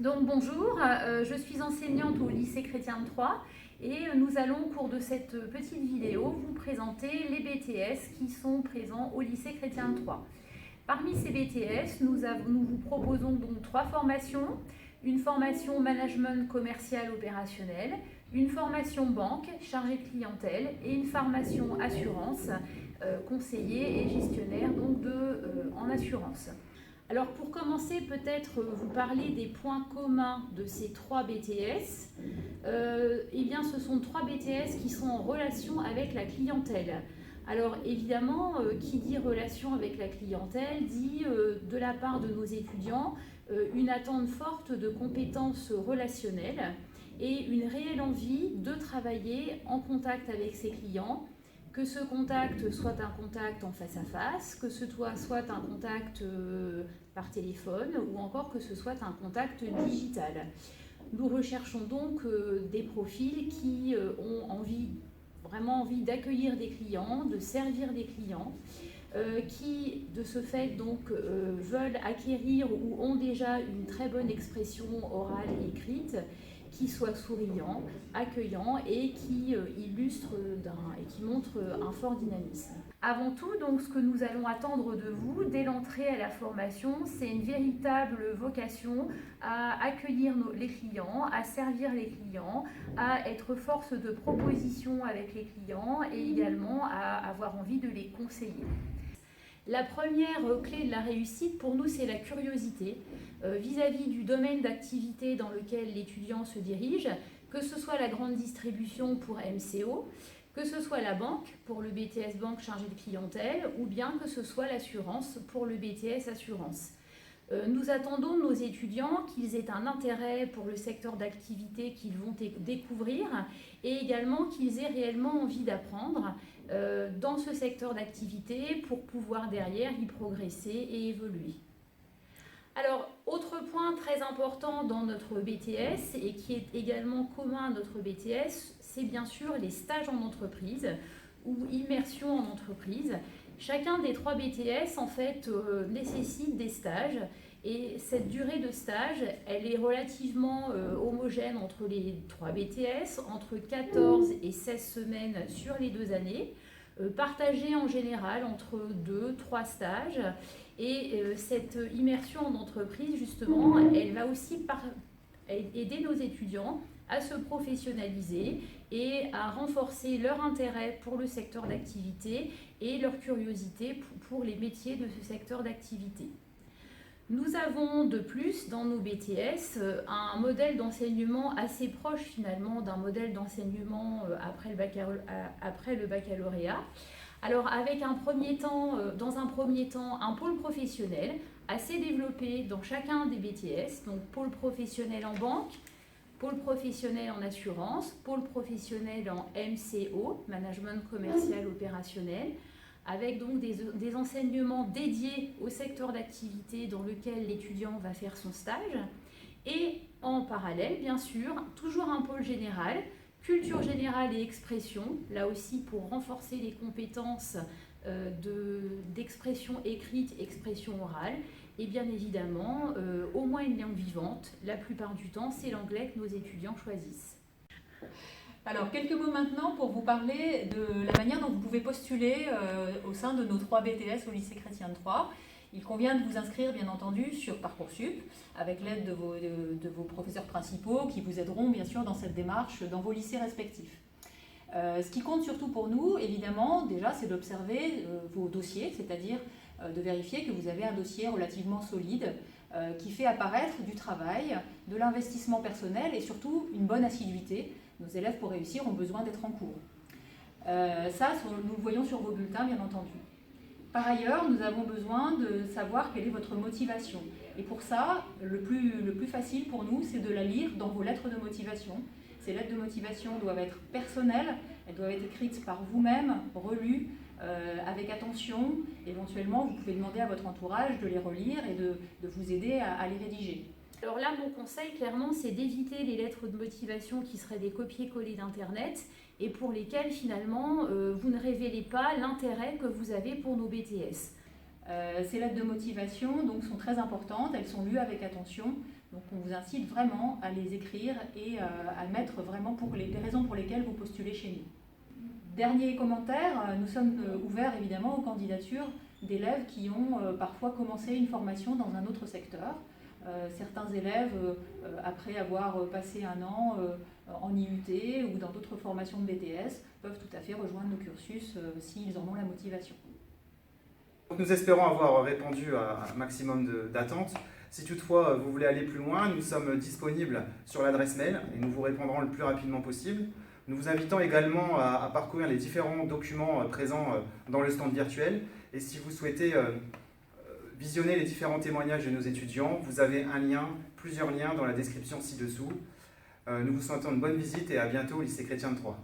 Donc bonjour, je suis enseignante au lycée Chrétien de Troyes et nous allons au cours de cette petite vidéo vous présenter les BTS qui sont présents au lycée Chrétien de Troyes. Parmi ces BTS, nous vous proposons donc 3 formations, une formation management commercial opérationnel, une formation banque chargée de clientèle et une formation assurance conseiller et gestionnaire donc en assurance. Alors pour commencer, peut-être vous parler des points communs de ces 3 BTS. Eh bien, ce sont 3 BTS qui sont en relation avec la clientèle. Alors évidemment, qui dit relation avec la clientèle dit de la part de nos étudiants une attente forte de compétences relationnelles et une réelle envie de travailler en contact avec ses clients, que ce contact soit un contact en face à face, que ce soit un contact par téléphone ou encore que ce soit un contact digital. Nous recherchons donc des profils qui ont vraiment envie d'accueillir des clients, de servir des clients, qui de ce fait donc veulent acquérir ou ont déjà une très bonne expression orale et écrite, qui soit souriant, accueillant et qui illustre et qui montre un fort dynamisme. Avant tout, donc, ce que nous allons attendre de vous dès l'entrée à la formation, c'est une véritable vocation à accueillir les clients, à servir les clients, à être force de proposition avec les clients et également à avoir envie de les conseiller. La première clé de la réussite pour nous, c'est la curiosité vis-à-vis du domaine d'activité dans lequel l'étudiant se dirige, que ce soit la grande distribution pour MCO, que ce soit la banque pour le BTS banque chargé de clientèle ou bien que ce soit l'assurance pour le BTS assurance. Nous attendons de nos étudiants qu'ils aient un intérêt pour le secteur d'activité qu'ils vont découvrir et également qu'ils aient réellement envie d'apprendre dans ce secteur d'activité pour pouvoir derrière y progresser et évoluer. Alors, autre point très important dans notre BTS et qui est également commun à notre BTS, c'est bien sûr les stages en entreprise ou immersion en entreprise. Chacun des 3 BTS en fait nécessite des stages et cette durée de stage, elle est relativement homogène entre les 3 BTS, entre 14 et 16 semaines sur les 2 années, partagée en général entre 2-3 stages. Et cette immersion en entreprise, justement, elle va aussi aider nos étudiants à se professionnaliser et à renforcer leur intérêt pour le secteur d'activité et leur curiosité pour les métiers de ce secteur d'activité. Nous avons de plus dans nos BTS un modèle d'enseignement assez proche finalement d'un modèle d'enseignement après le baccalauréat. Alors avec dans un premier temps, un pôle professionnel assez développé dans chacun des BTS, donc pôle professionnel en banque, pôle professionnel en assurance, pôle professionnel en MCO, management commercial opérationnel, avec donc des enseignements dédiés au secteur d'activité dans lequel l'étudiant va faire son stage. Et en parallèle, bien sûr, toujours un pôle général, culture générale et expression, là aussi pour renforcer les compétences d'expression écrite, expression orale, et bien évidemment, au moins une langue vivante. La plupart du temps, c'est l'anglais que nos étudiants choisissent. Alors, quelques mots maintenant pour vous parler de la manière dont vous pouvez postuler au sein de nos 3 BTS au lycée Chrétien de Troyes. Il convient de vous inscrire, bien entendu, sur Parcoursup, avec l'aide de vos professeurs principaux qui vous aideront, bien sûr, dans cette démarche dans vos lycées respectifs. Ce qui compte surtout pour nous, évidemment, déjà, c'est d'observer vos dossiers, c'est-à-dire de vérifier que vous avez un dossier relativement solide qui fait apparaître du travail, de l'investissement personnel et surtout une bonne assiduité. Nos élèves, pour réussir, ont besoin d'être en cours. Nous le voyons sur vos bulletins, bien entendu. Par ailleurs, nous avons besoin de savoir quelle est votre motivation. Et pour ça, le plus facile pour nous, c'est de la lire dans vos lettres de motivation. Ces lettres de motivation doivent être personnelles, elles doivent être écrites par vous-même, relues avec attention. Éventuellement, vous pouvez demander à votre entourage de les relire et de vous aider à les rédiger. Alors là, mon conseil, clairement, c'est d'éviter les lettres de motivation qui seraient des copier-coller d'Internet et pour lesquelles, finalement, vous ne révélez pas l'intérêt que vous avez pour nos BTS. Ces lettres de motivation donc, sont très importantes, elles sont lues avec attention Donc on vous incite vraiment à les écrire et à mettre vraiment pour les raisons pour lesquelles vous postulez chez nous. Dernier commentaire, nous sommes ouverts évidemment aux candidatures d'élèves qui ont parfois commencé une formation dans un autre secteur. Certains élèves, après avoir passé un an en IUT ou dans d'autres formations de BTS, peuvent tout à fait rejoindre nos cursus s'ils en ont la motivation. Nous espérons avoir répondu à un maximum d'attentes. Si toutefois vous voulez aller plus loin, nous sommes disponibles sur l'adresse mail et nous vous répondrons le plus rapidement possible. Nous vous invitons également à parcourir les différents documents présents dans le stand virtuel. Et si vous souhaitez visionner les différents témoignages de nos étudiants, vous avez plusieurs liens dans la description ci-dessous. Nous vous souhaitons une bonne visite et à bientôt au lycée Chrétien de Troyes.